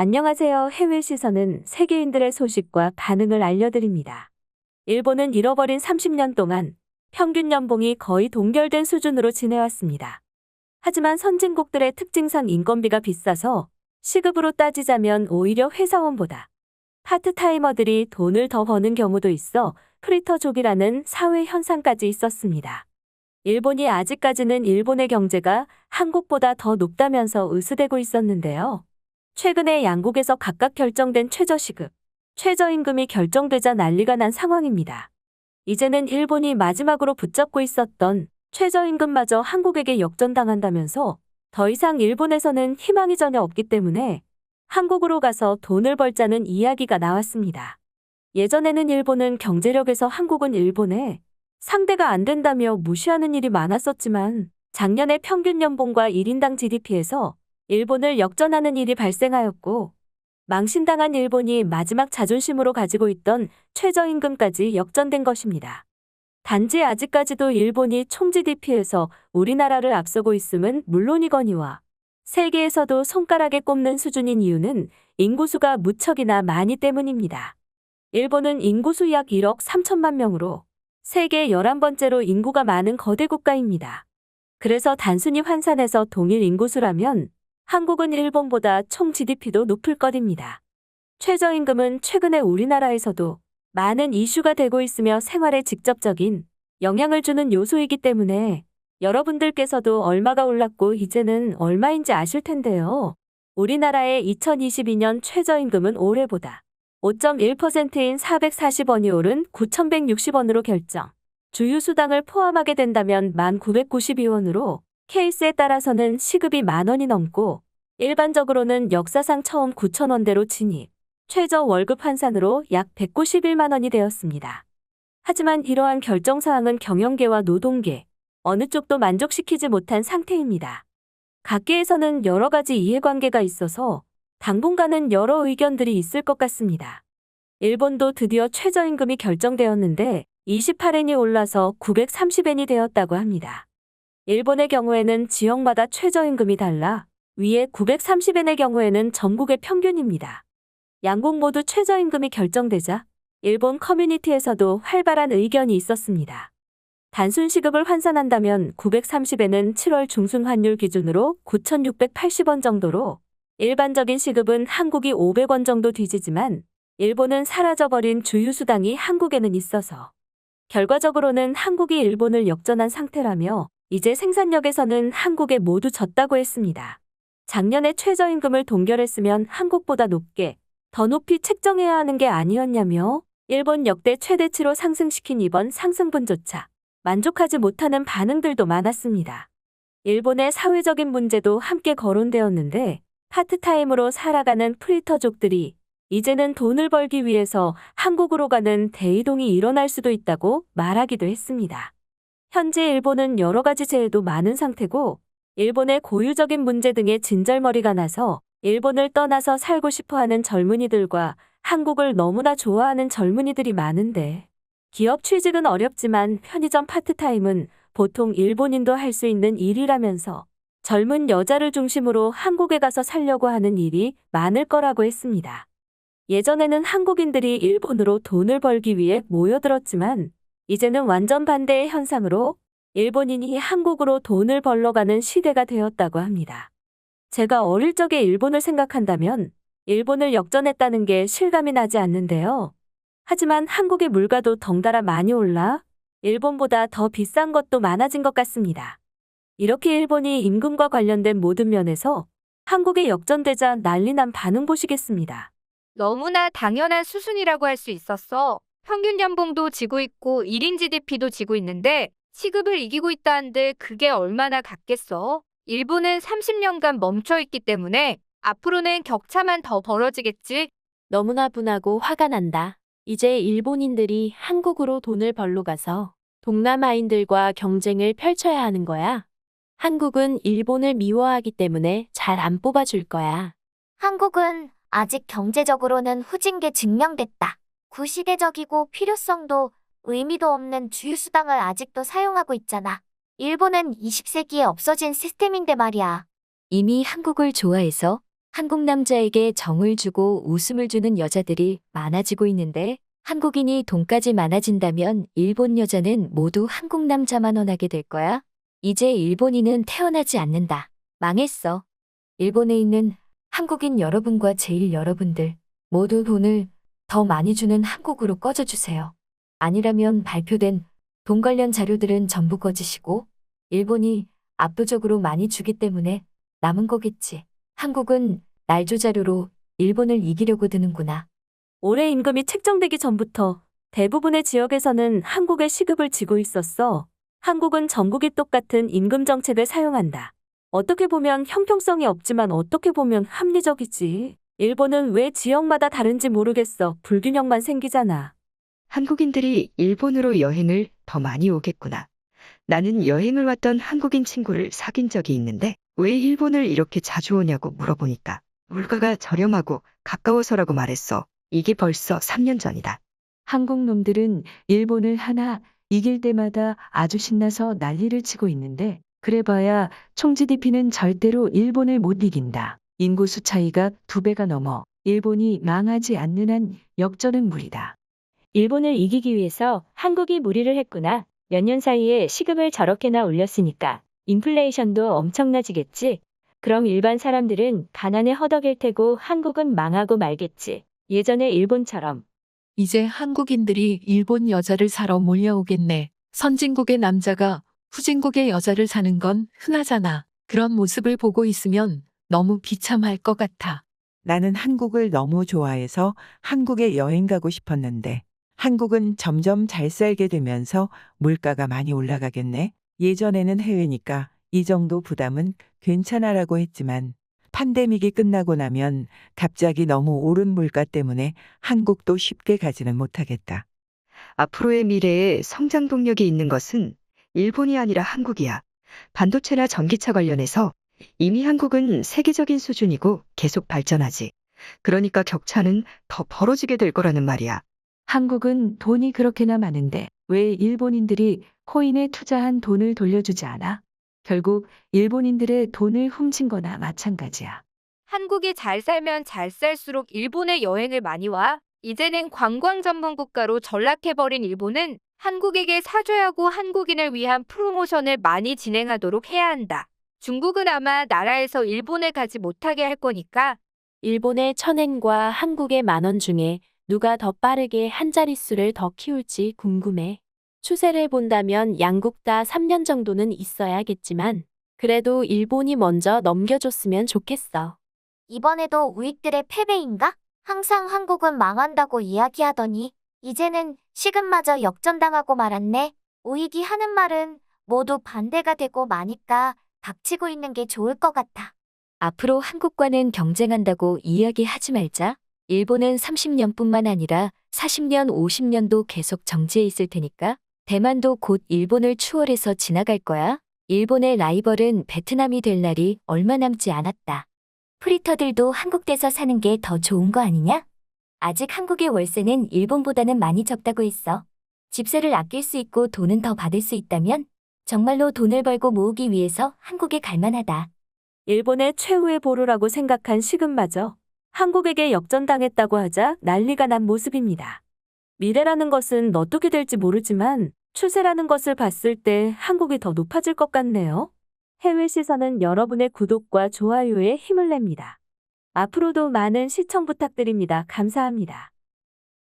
안녕하세요. 해외 시선은 세계인들의 소식과 반응을 알려드립니다. 일본은 잃어버린 30년 동안 평균 연봉이 거의 동결된 수준으로 지내왔습니다. 하지만 선진국들의 특징상 인건비가 비싸서 시급으로 따지자면 오히려 회사원보다 파트타이머들이 돈을 더 버는 경우도 있어 프리터족이라는 사회 현상까지 있었습니다. 일본이 아직까지는 일본의 경제가 한국보다 더 높다면서 으스대고 있었는데요. 최근에 양국에서 각각 결정된 최저시급, 최저임금이 결정되자 난리가 난 상황입니다. 이제는 일본이 마지막으로 붙잡고 있었던 최저임금마저 한국에게 역전당한다면서 더 이상 일본에서는 희망이 전혀 없기 때문에 한국으로 가서 돈을 벌자는 이야기가 나왔습니다. 예전에는 일본은 경제력에서 한국은 일본에 상대가 안 된다며 무시하는 일이 많았었지만 작년에 평균 연봉과 1인당 GDP에서 일본을 역전하는 일이 발생하였고 망신당한 일본이 마지막 자존심으로 가지고 있던 최저임금까지 역전된 것입니다. 단지 아직까지도 일본이 총 GDP에서 우리나라를 앞서고 있음은 물론이거니와 세계에서도 손가락에 꼽는 수준인 이유는 인구수가 무척이나 많이 때문입니다. 일본은 인구수 약 1억 3천만 명으로 세계 11번째로 인구가 많은 거대 국가입니다. 그래서 단순히 환산해서 동일 인구수라면 한국은 일본보다 총 GDP도 높을 것입니다. 최저임금은 최근에 우리나라에서도 많은 이슈가 되고 있으며 생활에 직접적인 영향을 주는 요소이기 때문에 여러분들께서도 얼마가 올랐고 이제는 얼마인지 아실 텐데요. 우리나라의 2022년 최저임금은 올해보다 5.1%인 440원이 오른 9,160원으로 결정. 주휴수당을 포함하게 된다면 1,992원으로 케이스에 따라서는 시급이 10,000원이 넘고 일반적으로는 역사상 처음 9,000원대로 진입, 최저 월급 환산으로 약 191만 원이 되었습니다. 하지만 이러한 결정사항은 경영계와 노동계, 어느 쪽도 만족시키지 못한 상태입니다. 각계에서는 여러 가지 이해관계가 있어서 당분간은 여러 의견들이 있을 것 같습니다. 일본도 드디어 최저임금이 결정되었는데 28엔이 올라서 930엔이 되었다고 합니다. 일본의 경우에는 지역마다 최저임금이 달라 위에 930엔의 경우에는 전국의 평균입니다. 양국 모두 최저임금이 결정되자 일본 커뮤니티에서도 활발한 의견이 있었습니다. 단순 시급을 환산한다면 930엔은 7월 중순 환율 기준으로 9,680원 정도로 일반적인 시급은 한국이 500원 정도 뒤지지만 일본은 사라져버린 주휴수당이 한국에는 있어서 결과적으로는 한국이 일본을 역전한 상태라며 이제 생산력에서는 한국에 모두 졌다고 했습니다. 작년에 최저임금을 동결했으면 한국보다 높게 더 높이 책정해야 하는 게 아니었냐며 일본 역대 최대치로 상승시킨 이번 상승분조차 만족하지 못하는 반응들도 많았습니다. 일본의 사회적인 문제도 함께 거론되었는데 파트타임으로 살아가는 프리터족들이 이제는 돈을 벌기 위해서 한국으로 가는 대이동이 일어날 수도 있다고 말하기도 했습니다. 현재 일본은 여러 가지 재해도 많은 상태고 일본의 고유적인 문제 등의 진절머리가 나서 일본을 떠나서 살고 싶어하는 젊은이들과 한국을 너무나 좋아하는 젊은이들이 많은데 기업 취직은 어렵지만 편의점 파트타임은 보통 일본인도 할 수 있는 일이라면서 젊은 여자를 중심으로 한국에 가서 살려고 하는 일이 많을 거라고 했습니다. 예전에는 한국인들이 일본으로 돈을 벌기 위해 모여들었지만 이제는 완전 반대의 현상으로 일본인이 한국으로 돈을 벌러 가는 시대가 되었다고 합니다. 제가 어릴 적에 일본을 생각한다면 일본을 역전했다는 게 실감이 나지 않는데요. 하지만 한국의 물가도 덩달아 많이 올라 일본보다 더 비싼 것도 많아진 것 같습니다. 이렇게 일본이 임금과 관련된 모든 면에서 한국에 역전되자 난리 난 반응 보시겠습니다. 너무나 당연한 수순이라고 할 수 있었어. 평균 연봉도 지고 있고 1인 GDP도 지고 있는데 시급을 이기고 있다는데 그게 얼마나 같겠어? 일본은 30년간 멈춰있기 때문에 앞으로는 격차만 더 벌어지겠지. 너무나 분하고 화가 난다. 이제 일본인들이 한국으로 돈을 벌러 가서 동남아인들과 경쟁을 펼쳐야 하는 거야. 한국은 일본을 미워하기 때문에 잘 안 뽑아줄 거야. 한국은 아직 경제적으로는 후진 게 증명됐다. 구시대적이고 필요성도 의미도 없는 주휴수당을 아직도 사용하고 있잖아. 일본은 20세기에 없어진 시스템인데 말이야. 이미 한국을 좋아해서 한국 남자에게 정을 주고 웃음을 주는 여자들이 많아지고 있는데 한국인이 돈까지 많아진다면 일본 여자는 모두 한국 남자만 원하게 될 거야? 이제 일본인은 태어나지 않는다. 망했어. 일본에 있는 한국인 여러분과 제일 여러분들 모두 돈을 더 많이 주는 한국으로 꺼져주세요. 아니라면 발표된 돈 관련 자료들은 전부 거짓이고 일본이 압도적으로 많이 주기 때문에 남은 거겠지. 한국은 날조 자료로 일본을 이기려고 드는구나. 올해 임금이 책정되기 전부터 대부분의 지역에서는 한국의 시급을 지고 있었어. 한국은 전국이 똑같은 임금 정책을 사용한다. 어떻게 보면 형평성이 없지만 어떻게 보면 합리적이지. 일본은 왜 지역마다 다른지 모르겠어. 불균형만 생기잖아. 한국인들이 일본으로 여행을 더 많이 오겠구나. 나는 여행을 왔던 한국인 친구를 사귄 적이 있는데 왜 일본을 이렇게 자주 오냐고 물어보니까 물가가 저렴하고 가까워서라고 말했어. 이게 벌써 3년 전이다. 한국 놈들은 일본을 하나 이길 때마다 아주 신나서 난리를 치고 있는데 그래봐야 총 GDP는 절대로 일본을 못 이긴다. 인구수 차이가 2배가 넘어 일본이 망하지 않는 한 역전은 무리다. 일본을 이기기 위해서 한국이 무리를 했구나. 몇 년 사이에 시급을 저렇게나 올렸으니까 인플레이션도 엄청나지겠지. 그럼 일반 사람들은 가난에 허덕일 테고 한국은 망하고 말겠지. 예전에 일본처럼. 이제 한국인들이 일본 여자를 사러 몰려오겠네. 선진국의 남자가 후진국의 여자를 사는 건 흔하잖아. 그런 모습을 보고 있으면 너무 비참할 것 같아. 나는 한국을 너무 좋아해서 한국에 여행 가고 싶었는데 한국은 점점 잘 살게 되면서 물가가 많이 올라가겠네. 예전에는 해외니까 이 정도 부담은 괜찮아라고 했지만 팬데믹이 끝나고 나면 갑자기 너무 오른 물가 때문에 한국도 쉽게 가지는 못하겠다. 앞으로의 미래에 성장 동력이 있는 것은 일본이 아니라 한국이야. 반도체나 전기차 관련해서 이미 한국은 세계적인 수준이고 계속 발전하지. 그러니까 격차는 더 벌어지게 될 거라는 말이야. 한국은 돈이 그렇게나 많은데 왜 일본인들이 코인에 투자한 돈을 돌려주지 않아? 결국 일본인들의 돈을 훔친 거나 마찬가지야. 한국이 잘 살면 잘 살수록 일본에 여행을 많이 와. 이제는 관광 전문 국가로 전락해버린 일본은 한국에게 사죄하고 한국인을 위한 프로모션을 많이 진행하도록 해야 한다. 중국은 아마 나라에서 일본에 가지 못하게 할 거니까. 일본의 1,000엔과 한국의 10,000원 중에 누가 더 빠르게 한 자릿수를 더 키울지 궁금해. 추세를 본다면 양국 다 3년 정도는 있어야겠지만 그래도 일본이 먼저 넘겨줬으면 좋겠어. 이번에도 우익들의 패배인가? 항상 한국은 망한다고 이야기하더니 이제는 시급마저 역전당하고 말았네. 우익이 하는 말은 모두 반대가 되고 마니까 닥치고 있는 게 좋을 것 같아. 앞으로 한국과는 경쟁한다고 이야기하지 말자. 일본은 30년뿐만 아니라 40년, 50년도 계속 정지해 있을 테니까. 대만도 곧 일본을 추월해서 지나갈 거야. 일본의 라이벌은 베트남이 될 날이 얼마 남지 않았다. 프리터들도 한국에서 사는 게 더 좋은 거 아니냐? 아직 한국의 월세는 일본보다는 많이 적다고 했어. 집세를 아낄 수 있고 돈은 더 받을 수 있다면 정말로 돈을 벌고 모으기 위해서 한국에 갈 만하다. 일본의 최후의 보루라고 생각한 시급마저 한국에게 역전당했다고 하자 난리가 난 모습입니다. 미래라는 것은 어떻게 될지 모르지만 추세라는 것을 봤을 때 한국이 더 높아질 것 같네요. 해외 시선은 여러분의 구독과 좋아요에 힘을 냅니다. 앞으로도 많은 시청 부탁드립니다. 감사합니다.